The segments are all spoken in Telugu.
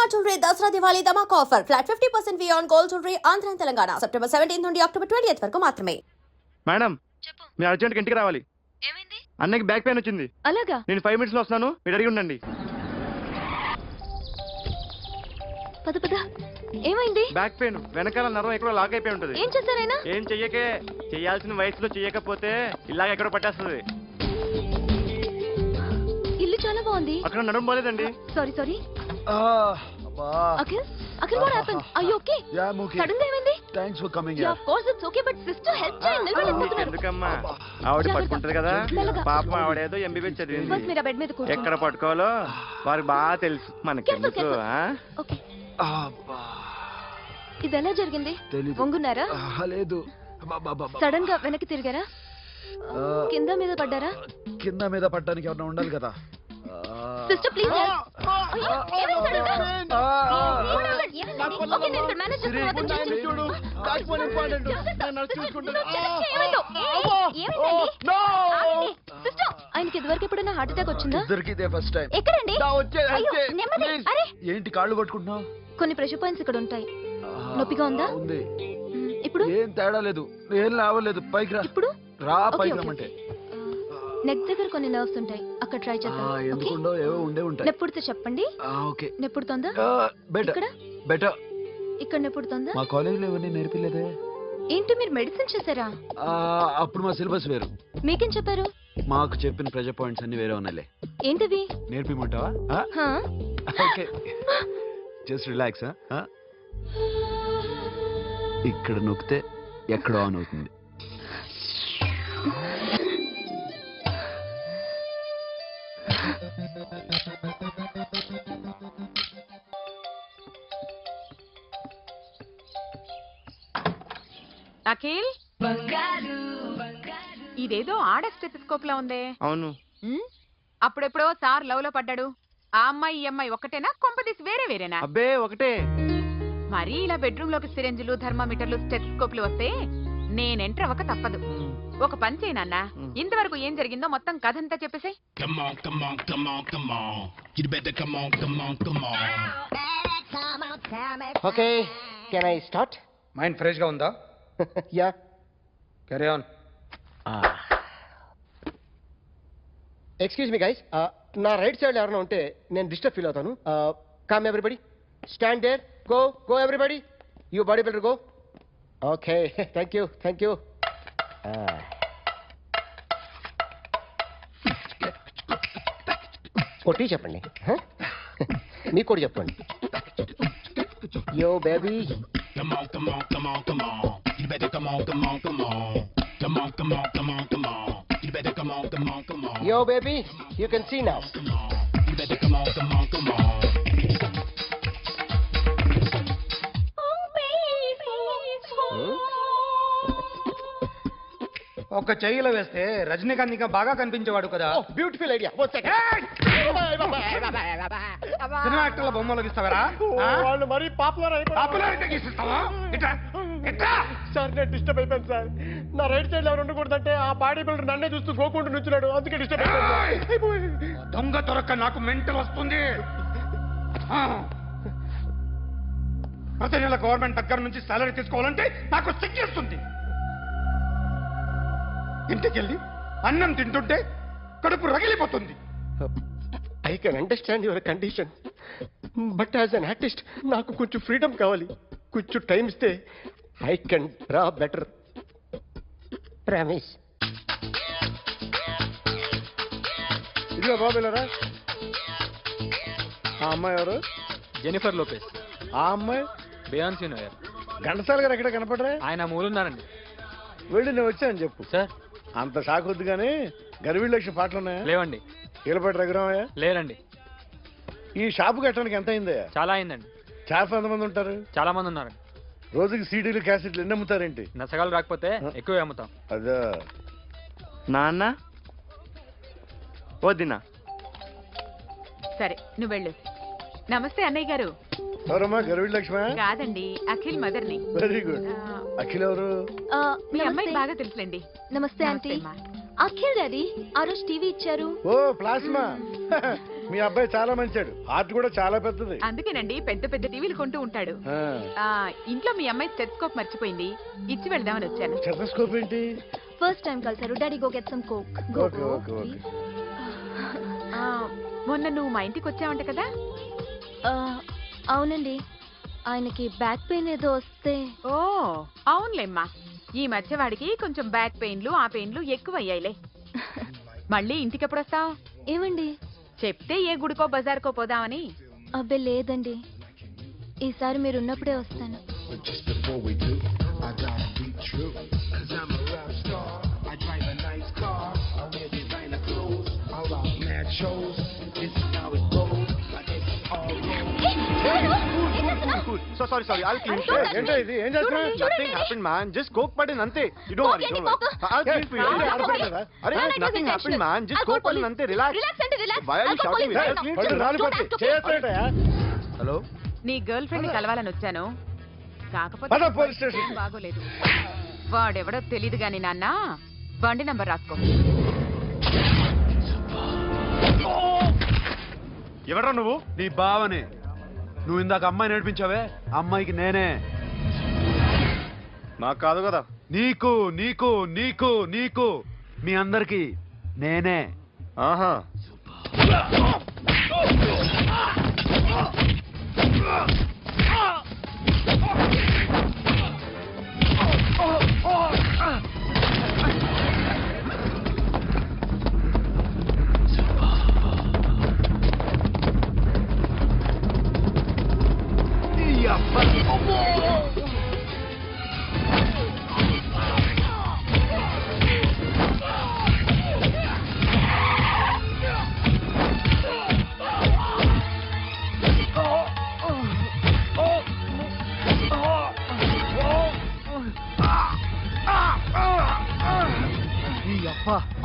Shalimar Jewelry Dasra Diwali Dhamak offer. Flat 50% fee on gold jewelry Andhra and Telangana. September 17th నుండి October 20th వరకు మాత్రమే. మేడం చెప్పు. మీరు అర్జెంట్గా ఇంటికి రావాలి. ఏమైంది? అన్నకి బ్యాక్ పెయిన్ వచ్చింది. అలాగా? నేను 5 minutes లో వస్తాను, మీరు అడిగి ఉండండి. పద పద. ఏమైంది? బ్యాక్ పెయిన్, వెనకాల నరం ఎక్కడో లాక్ అయిపోయి ఉంటుంది. ఏం చేశారైనా? ఏం చెయ్యకే, చెయ్యాల్సిన వయసులో చెయ్యకపోతే ఇలాగ ఎక్కడో పట్టేస్తుంది. ఇల్లు చాలా బాగుంది. అక్కడ నడుము పోలేదండి. Sorry. Akhil what happened? Are you okay? Yeah, I'm okay. Sudden గా ఏమైంది? Thanks for coming Yeah, here. of course it's okay, but sister help చేయండి. నిలబడలేకపోతున్నారు. ఎందుకమ్మా, ఆవిడ పట్టుకుంటది కదా. పాపం ఆవిడేదో ఎంబీబీఎస్ ఫస్ట్ చదివింది. మీరు ఆ బెడ్ మీద కూర్చోండి. ఎక్కడ పట్టుకోవాలో వారికి బాగా తెలుసు. మనకెందుకు? Careful. ఓకే. ఇది ఎలా జరిగింది? తెలీదు. వంగున్నారా? లేదు. సడన్ గా వెనక్కి తిరిగారా? కింద మీద పడ్డారా? కింద మీద పడ్డానికి ఎవరైనా ఉండాలి కదా. సిస్టర్ ప్లీజ్ ఓకే నేను ఇక్కడ మేనేజ్ చేస్తాను. సిస్టర్ ఆయనకి ఇదివరకు ఎప్పుడైనా హార్ట్ అటాక్ వచ్చిందా? ఇద్దరికిదే ఫస్ట్ టైం. ఎక్కడండి? అరే ఏంటి కాళ్ళు పట్టుకుంటున్నావు? కొన్ని ప్రెషర్ పాయింట్స్ ఇక్కడ ఉంటాయి. నొప్పిగా ఉందా? ఉంది. ఇప్పుడు ఏం తేడా లేదు, ఏం లావలేదు. పైకి రా. ఇప్పుడు రా, ఓకే, పైకి ఓకే. రమ్మంటే. నెక్ దగ్గర కొన్ని నర్వ్స్ ఉంటాయి, అక్కడ ట్రై చేద్దాం. ఓకే? ఎందుకుండో ఏవో ఉండే ఉంటాయి. నెప్పుడుతో చెప్పండి. ఓకే. నెప్పుడుతోందా? బెటర్ ఇక్కడ బెటర్. ఇక్కడ నెప్పుడుతోందా? మా కాలేజీలో ఎవరిని నేర్పిలేదే. ఏంటి మీరు మెడిసిన్ చేశారా? అప్పుడు మా సిలబస్ వేరు. మీకేం చెప్పారు? మాకు చెప్పిన ప్రెజర్ పాయింట్స్ అన్ని వేరే ఉన్నాయిలే. ఏంటివి? నేర్పిమంటావా? హా? Okay, just relax. ఇక్కడ నొక్కితే ఎక్కడో ఆన్ అవుతుంది. అఖిల్, ఇదేదో ఆడ స్టెథోస్కోప్ లా ఉందే. అవును. అప్పుడెప్పుడో సార్ లవ్ లో పడ్డాడు. ఆ అమ్మాయి ఈ అమ్మాయి ఒకటేనా, కొంపదీసి వేరేనా? అబ్బే ఒకటే. మరీ ఇలా బెడ్రూమ్ లోకి సిరెంజులు, థర్మామీటర్లు, స్టెథోస్కోప్లు వస్తే నేను ఎంటర్ అవ్వక తప్పదు. ఒక పని చేయి నాన్న, ఇంతవరకు ఏం జరిగిందో మొత్తం కథ అంతా చెప్పేసాయి. Okay, can I start? Mind fresh గా ఉందా? Yeah, carry on. Excuse me guys, నా రైట్ సైడ్ ఎవరైనా ఉంటే నేను డిస్టర్బ్ ఫీల్ అవుతాను. Come everybody, stand there, go everybody, you body builder go. Okay, thank you. కొట్టి చెప్పండి, మీకు కూడా చెప్పండి. Yo baby, yo baby, you can see now. ఒక చెయ్యిలో వేస్తే రజనీకాంత్ ఇంకా బాగా కనిపించేవాడు కదా. Oh, beautiful idea. One second. Cinema యాక్టర్ల బొమ్మలు గీస్తావరా? వాళ్ళు మరీ పాపులర్ పాపులారిటీ గీసిస్తావా? సార్, నేను డిస్టర్బ్ అయిపోయాను సార్. నా రైట్ సైడ్ ఎవరు ఉండకూడదంటే ఆ బాడీ బిల్డర్ నన్నే చూస్తూ గోకుంటూ నుంచున్నాడు, అందుకే డిస్టర్బ్ అయిపోయాను. దొంగ దొరక్క నాకు మెంటల్ వస్తుంది. ప్రతి నెల గవర్నమెంట్ దగ్గర నుంచి సాలరీ తీసుకోవాలంటే నాకు సిగ్గేస్తుంది. ఇంటికి వెళ్ళి అన్నం తింటుంటే కడుపు రగిలిపోతుంది. I can understand your condition, but as an artist నాకు కొంచెం ఫ్రీడమ్ కావాలి. కొంచెం టైం ఇస్తే I can draw better. Promise. ఇదిగో బాబులరా, ఆ అమ్మాయి ఎవరు? Jennifer Lopez. ఆ అమ్మాయి బియాన్సీ నోయర్. ఘంటసాల గారు ఎక్కడ కనపడరా? ఆయన మూలున్నారండి. వెళ్ళి నేను వచ్చాను చెప్పు. సార్ అంత షాక్ వద్దు కానీ గర్వీళ్ళ లక్ష పాటలు ఉన్నాయా? లేవండి. కీలపాటి రఘురామయ్య లేరండి. ఈ షాపు కట్టడానికి ఎంత అయిందయ్యా? చాలా అయిందండి. షాప్ ఎంతమంది ఉంటారు? చాలా మంది ఉన్నారండి. రోజుకి సీడీలు, క్యాసెట్లు ఎన్ని అమ్ముతారేంటి? నసగాలు రాకపోతే ఎక్కువ అమ్ముతాం. అదా నాన్న వద్దినా. సరే నువ్వు వెళ్ళు. నమస్తే అన్నయ్య గారు. ఎవరమ్మా? గర్వీళ్ళ లక్ష్మ? కాదండి, అఖిల్ మదర్ని. Very good. అఖిల్ ఎవరు? మీ అమ్మాయి బాగా తెలుసులేండి. నమస్తే ఆంటీ. అఖిల్ డాడీ ఆ రోజు టీవీ ఇచ్చారు. ఓ ప్లాస్మా. మీ అబ్బాయి చాలా మంచాడు, హార్ట్ కూడా చాలా పెద్దది. అందుకేనండి పెద్ద పెద్ద టీవీలు కొంటూ ఉంటాడు. ఇంట్లో మీ అమ్మాయి స్టెథోస్కోప్ మర్చిపోయింది, ఇచ్చి వెళ్దామని వచ్చాను. స్టెథోస్కోప్ ఏంటి? ఫస్ట్ టైం కలిసారు. Daddy go get some coke. Okay okay okay. మొన్న నువ్వు మా ఇంటికి వచ్చావంట కదా? అవునండి, ఆయనకి బ్యాక్ పెయిన్ ఏదో వస్తే. ఓ అవునులేమ్మా, ఈ మధ్య వాడికి కొంచెం బ్యాక్ పెయిన్లు ఆ పెయిన్లు ఎక్కువ అయ్యాయిలే. మళ్ళీ ఇంటికి ఎప్పుడు వస్తావు? ఏమండి చెప్తే ఏ గుడికో బజార్కో పోదామని. అబ్బే లేదండి, ఈసారి మీరు ఉన్నప్పుడే వస్తాను. Sorry I'll clean. ఏంటో ఇది, ఏం చేస్తున్నా? Nothing happened, man. Just coke పడింది అంతే. You don't worry. I'll clean for you. అరే nothing happened, man. Just coke పడింది అంతే. Relax. Why are you shouting me? పళ్ళు రాలిపోతాయి. చేస్తాడయ్యా. హలో, నీ గర్ల్ ఫ్రెండ్ కలవాలని వచ్చాను, కాకపోతే పద పోలీస్ స్టేషన్. ఏం బాగోలేదు. వాడెవడో తెలీదు గాని నాన్న, బండి నంబర్ రాసుకో. ఎవడ్రా నువ్వు? నీ బావని. నువ్వు ఇందాక అమ్మాయి నేర్పించావే, అమ్మాయికి నేనే. నాకు కాదు కదా. నీకు నీకు నీకు నీకు మీ అందరికి నేనే. ఆహా.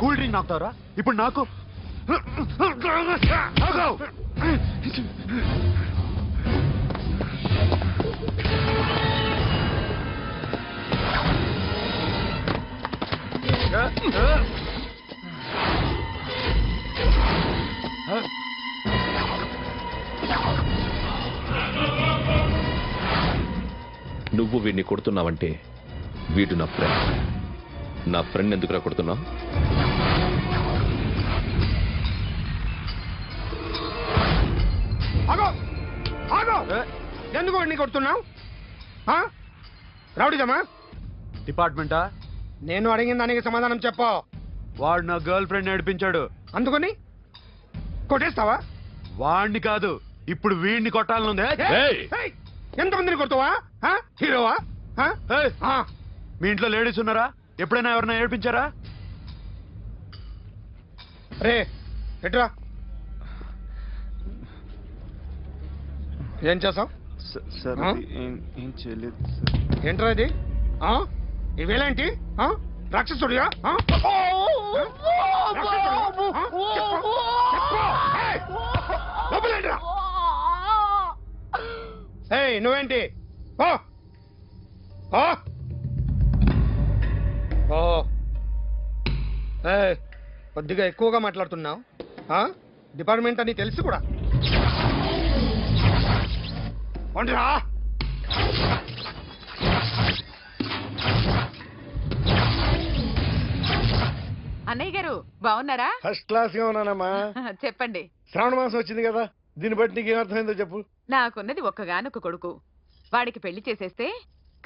కూల్ డ్రింక్ నాకుతారా ఇప్పుడు నాకు? నువ్వు వీడిని కొడుతున్నావంటే వీడు నా ఫ్రెండ్. నా ఫ్రెండ్ ఎందుకురా కొడుతున్నావు? ఎందుకు వాడిని కొడుతున్నావు? రౌడీదమ్మా? డిపార్ట్మెంటా? నేను అడిగిన దానికి సమాధానం చెప్పు. వాడు నా గర్ల్ ఫ్రెండ్ నేర్పించాడు. అందుకని కొట్టేస్తావా? వాడిని కాదు, ఇప్పుడు వీడిని కొట్టాలనుందే. ఎంతమందిని కొడతావా? హీరోవా? మీ ఇంట్లో లేడీస్ ఉన్నారా? ఎప్పుడైనా ఎవరైనా ఏడిపించారా? రే ఎట్రా, ఏం చేసావు? సార్ ఏం చేయలేదు. ఏంట్రా ఇది? ఇవేలాంటి రాక్షసుడియా? నువ్వేంటి? కొద్దిగా ఎక్కువగా మాట్లాడుతున్నావు. డిపార్ట్మెంట్ అని తెలిసి కూడా వండిరా. అన్నయ్య గారు బాగున్నారా? ఫస్ట్ క్లాస్ గా ఉన్నానమ్మా. చెప్పండి. శ్రావణ మాసం వచ్చింది కదా, దీన్ని బట్టి నీకు ఏమర్థమైందో చెప్పు. నాకున్నది ఒక్కగానొక్క కొడుకు, వాడికి పెళ్లి చేసేస్తే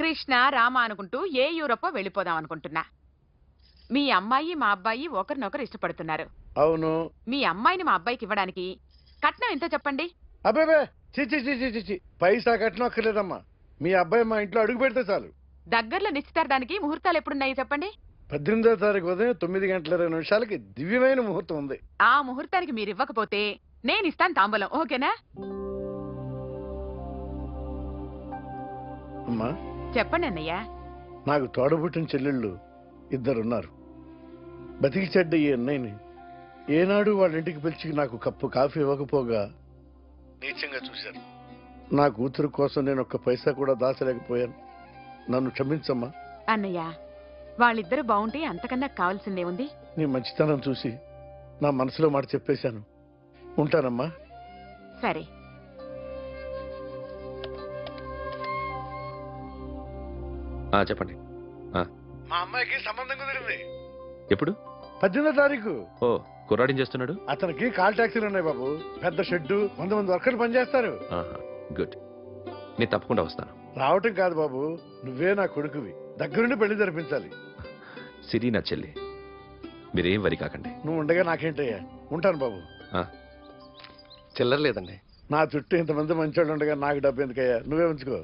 కృష్ణ రామ అనుకుంటూ ఏ యూరోపో వెళ్ళిపోదాం అనుకుంటున్నా. మీ అమ్మాయి మా అబ్బాయి ఒకరినొకరు ఇష్టపడుతున్నారు. అవును. మీ అమ్మాయిని మా అబ్బాయికి ఇవ్వడానికి కట్నం ఎంతో చెప్పండి. అబ్బాబే చిచి చిచి చిచి, పైసా కట్నం అక్కర్లేదమ్మా. మీ అబ్బాయి మా ఇంట్లో అడుగు పెడితే చాలు. దగ్గరలో నిశ్చితార్థానికి ముహూర్తాలు ఎప్పుడున్నాయి చెప్పండి. 18వ తారీఖు ఉదయం 9:20 దివ్యమైన ముహూర్తం ఉంది. ఆ ముహూర్తానికి మీరు ఇవ్వకపోతే నేను ఇస్తాను తాంబూలం, ఓకేనా? అమ్మా చెప్పండి అన్నయ్య. నాకు తోడబుట్టిన చెల్లెళ్ళు ఇద్దరున్నారు. బతికి చెడ్డ ఈ అన్నయ్యని ఏనాడు వాళ్ళ ఇంటికి పిలిచి నాకు కప్పు కాఫీ ఇవ్వకపోగా నీచంగా చూశారు. నా కూతురు కోసం నేను ఒక్క పైసా కూడా దాచలేకపోయాను. నన్ను క్షమించమ్మా. అన్నయ్య, వాళ్ళిద్దరూ బాగుంటే అంతకన్నా కావాల్సిందే ఉంది. నీ మంచితనం చూసి నా మనసులో మాట చెప్పేశాను. ఉంటానమ్మా. సరే. చెప్పండి. మా అమ్మాయికి సంబంధం కుదిరింది. ఎప్పుడు? 18వ తారీఖు. ఓ, కుర్రాడేం చేస్తున్నాడు? అతనికి కాల్ టాక్సీలు ఉన్నాయి బాబు. పెద్ద షెడ్డు, 100 మంది వర్కర్లు పనిచేస్తారు. గుడ్. నేను తప్పకుండా వస్తాను. రావటం కాదు బాబు, నువ్వే నా కొడుకువి. దగ్గరుండి పెళ్లి జరిపించాలి. సిరి నా చెల్లి, మీరేం వరి కాకండి. నువ్వు ఉండగా నాకేంటయ్యా. ఉంటాను బాబు. చిల్లర లేదండి. నా చుట్టూ ఇంతమంది మంచోళ్ళు ఉండగా నాకు డబ్బు ఎందుకయ్యా, నువ్వే ఉంచుకో.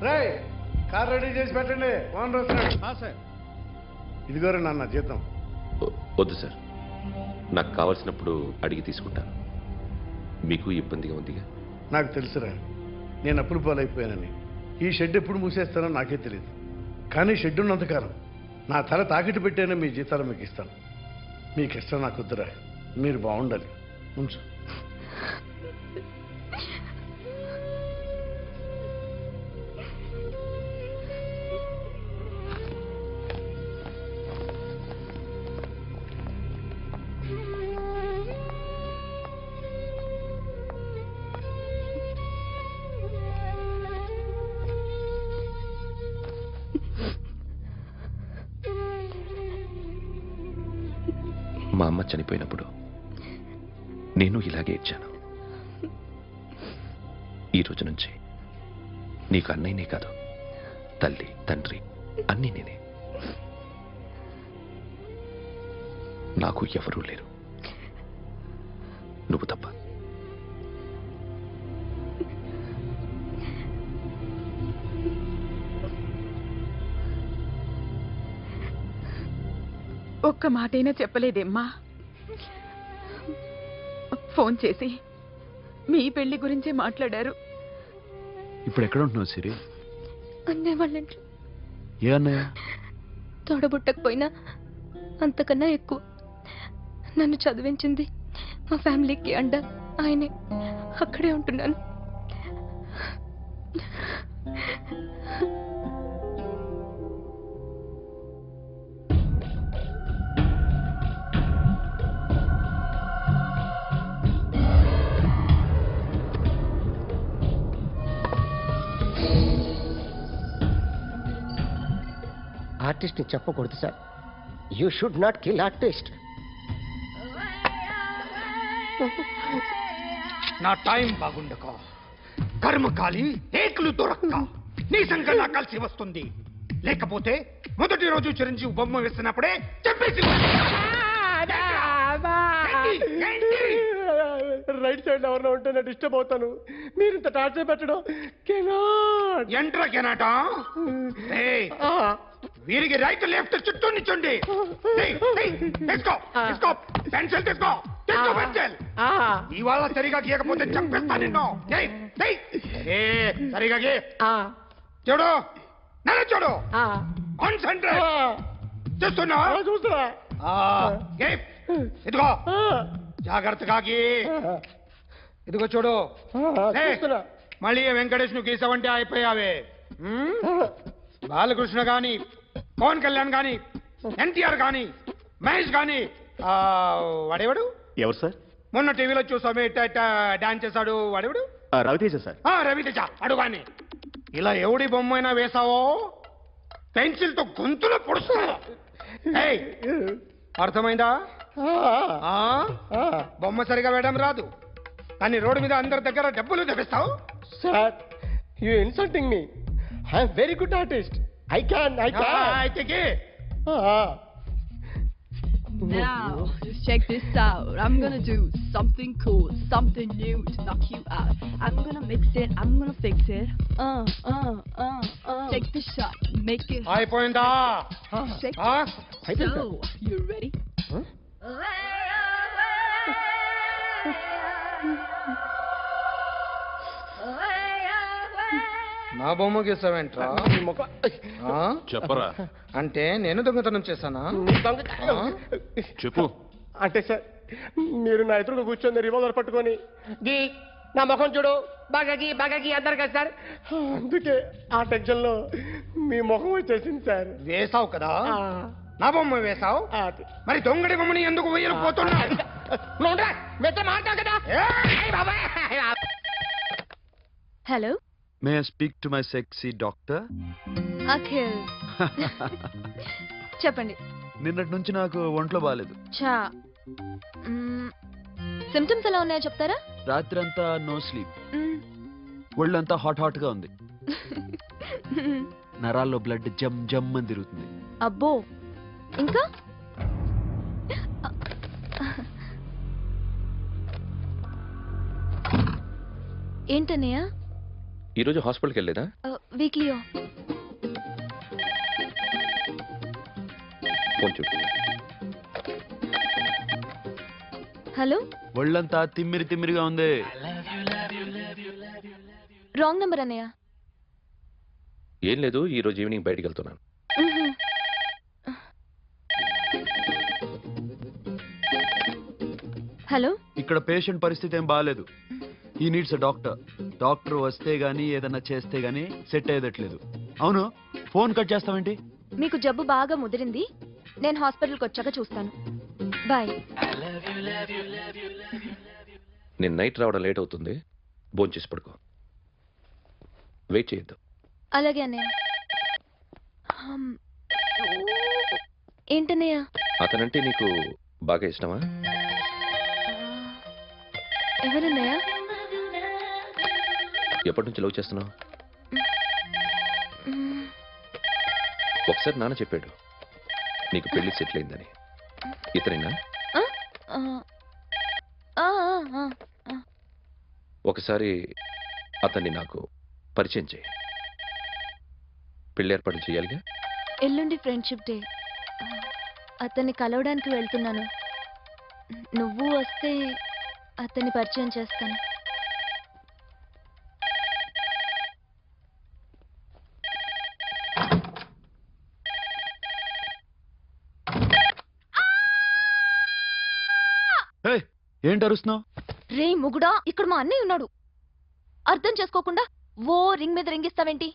రేయ్, కార్ రెడీ చేసి పెట్టండి. ఓనర్ వస్తున్నాడు. సార్, ఇదిగోరా నాన్న జీతం. వద్దు సార్, నాకు కావాల్సినప్పుడు అడిగి తీసుకుంటాను. మీకు ఇబ్బందిగా ఉందిగా? నాకు తెలుసురా, నేను అప్పులు పాలైపోయానని. ఈ షెడ్ ఎప్పుడు మూసేస్తానో నాకే తెలియదు. కానీ షెడ్ ఉన్నంతకాలం నా తల తాకిట్టు పెట్టైనా మీ జీతాలు మీకు ఇస్తాను. మీకు ఇష్టం నాకు వద్దురా, మీరు బాగుండాలి. ఉంచు. మా అమ్మ చనిపోయినప్పుడు నేను ఇలాగే ఇచ్చాను. ఈ రోజు నుంచి నీకు అన్నయ్యనే కాదు, తల్లి తండ్రి అన్నీ నేనే. నాకు ఎవరూ లేరు, నువ్వు తప్ప. ఒక్క మాటైనా చెప్పలేదేమ్మా? ఫోన్ చేసి మీ పెళ్లి గురించే మాట్లాడారు. ఇప్పుడు ఎక్కడ ఉంటున్నావు సిరి? అన్నయ్య వాళ్ళ ఇంట్లో. ఏ అన్నయ్య? తోడబుట్టకపోయినా అంతకన్నా ఎక్కువ నన్ను చదివించింది మా ఫ్యామిలీకి అండ ఆయనే. అక్కడే ఉంటున్నాను. ఆర్టిస్ట్ని చెప్పకూడదు sir. You should not kill artist. నా టైం బాగుండకో, కర్మకాలి ఏకులు దొరక్క నీ సంకల్లా కలిసి వస్తుంది. లేకపోతే మొదటి రోజు చిరంజీవి బొమ్మ వేసినప్పుడే చెప్పేసి రైట్ సైడ్ ఎవరిలో ఉంటే నేను డిస్టర్బ్ అవుతాను. మీరు ఇంత టార్చర్ పెట్టడం ఎంట్రా కెనాట. వీరికి రైట్ లెఫ్ట్ చుట్టూ నిచ్చండి. పెన్సిల్ తీసుకో, పెన్సిల్. ఇవాళ సరిగా గీయకపోతే చంపేస్తా నిన్ను. సరిగా గీ. చూడు, నన్ను చూడు. కాన్సంట్రేట్ చూస్తున్నా. చూస్తున్నా. ఇదిగో జాగ్రత్తగా గీ. ఇదిగో చూడు. మళ్ళీ వెంకటేష్ ను గీసావంటే అయిపోయావే. బాలకృష్ణ గాని, పవన్ కళ్యాణ్ గాని, ఎన్టీఆర్ గాని, మహేష్ గాని, వాడేవాడు? ఎవరు సార్? మొన్న టీవీలో చూసామే డాన్స్ చేశాడు, వాడేవాడు? రవితేజ సార్. రవితేజ అడుగాని. ఇలా ఎవడి బొమ్మ అయినా వేసావో పెన్సిల్ తో గొంతులో పొడుస్తా. అర్థమైందా? బొమ్మ సరిగా వేయడం రాదు, కానీ రోడ్డు మీద అందరి దగ్గర డబ్బులు తెప్పిస్తావు. Sir, you insulting me. I'm very good artist. I can. అయితే Now, just check this out. I'm gonna do something cool, something new to knock you out. I'm gonna mix it, I'm gonna fix it. Take the shot, make it. అయిపోయిందా? So, you ready? నా బొమ్మ గీసావేంట్రా? ఈ ముఖం ఆ? చెప్పరా అంటే నేను దొంగతనం చేశానా? నీ దొంగ చెప్పు అంటే సార్ మీరు నా ఎదురుగా కూర్చొని రివాల్వర్ పట్టుకొని గీ నా ముఖం చూడు బాగా గీ అందరు కదా సార్, అందుకే ఆ టెన్షన్లో మీ ముఖం వచ్చేసింది సార్. వేసావు కదా, ఆ, నా బొమ్మ వేసావు, అది. మరి దొంగడి బొమ్మని ఎందుకు వేయకపోతున్నా? నువ్వురా, మీతో మాట్లాడు కదా. ఏయ్ బాబాయ్. Hello may I speak to my sexy doctor? Akhil. చెప్పండి. నిన్నటి నుంచి నాకు ఒంట్లో బాగాలేదు. చా సిమ్టమ్స్ ఎలా ఉన్నాయో చెప్తారా? రాత్రి అంతా నో స్లీప్, మ్మ్. ఒళ్ళంతా హాట్ గా ఉంది, నరాల్లో బ్లడ్ జమ్ జమ్ అని తిరుగుతుంది. అబ్బో, ఇంకా ఏంటన్నయ్య? ఈరోజు హాస్పిటల్కి వెళ్ళేదా? వీక్లీ ఫోన్ చూడు. హలో, ఒళ్ళంతా తిమ్మిరిగా ఉంది. రాంగ్ నెంబర్ అన్నయ్య. ఏం లేదు, ఈ రోజు ఈవినింగ్ బయటికి వెళ్తున్నాను. మ్మ్. హలో, ఇక్కడ పేషెంట్ పరిస్థితి ఏం బాగాలేదు. ఈ నీడ్స్ డాక్టర్ వస్తే గానీ ఏదన్నా చేస్తే గానీ సెట్ అయ్యేదట్లేదు. అవును, ఫోన్ కట్ చేస్తావేంటి? మీకు జబ్బు బాగా ముదిరింది, నేను హాస్పిటల్కి వచ్చాక చూస్తాను. బాయ్. నేను నైట్ రావడం లేట్ అవుతుంది, భోంచేసి పడుకో. వెయిట్ చేయొద్దు. అలాగే అన్నయ్య. ఏంటన్నయ్య? అతనంటే నీకు బాగా ఇష్టమా? ఎవరన్నయ్య? ఎప్పటి నుంచి లవ్ చేస్తున్నావు? మ్మ్. ఒకసారి నాన్న చెప్పాడు నీకు పెళ్లి సెటిల్ అయిందని. ఇతనేనా? ఆ? ఆ, ఆ, ఆ, ఆ. ఒకసారి అతన్ని నాకు పరిచయం చేయి. పెళ్లి ఏర్పాటు చేయాలిగా. ఎల్లుండి ఫ్రెండ్షిప్ డే, అతన్ని కలవడానికి వెళ్తున్నాను. నువ్వు వస్తే అతన్ని పరిచయం చేస్తాను. ఏంటి అరుస్తున్నావు? రే ముగుడా, ఇక్కడ మా అన్నయ్య ఉన్నాడు. అర్థం చేసుకోకుండా ఓ రింగ్ మీద రింగిస్తావేంటి?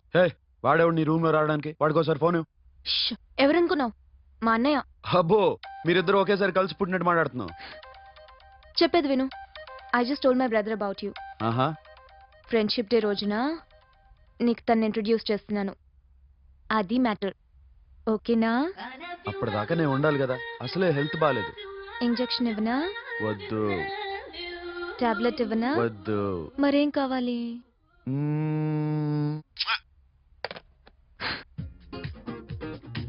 వాడేవాడు నీ రూమ్ లో రావడానికి? వాడికోసారి ఫోన్. ష్, ఎవరనుకున్నావు? మా అన్నయ్య. అబ్బో, మీరిద్దరు ఒకేసారి కలిసి పుట్టినట్టు మాట్లాడుతున్నావు. చెప్పేది విను. I just told my brother about you. ఆహా, ఫ్రెండ్షిప్ డే రోజున నీకు తను ఇంట్రడ్యూస్ చేస్తున్నాను. అది మ్యాటర్. ఓకేనా? అప్పటిదాకా నేను ఉండాలి కదా, అసలే హెల్త్ బాగాలేదు. ఇంజెక్షన్ ఇవ్వనా? వద్దు. టాబ్లెట్ ఇవ్వనా? వద్దు. మరేం కావాలి? మ్మ్.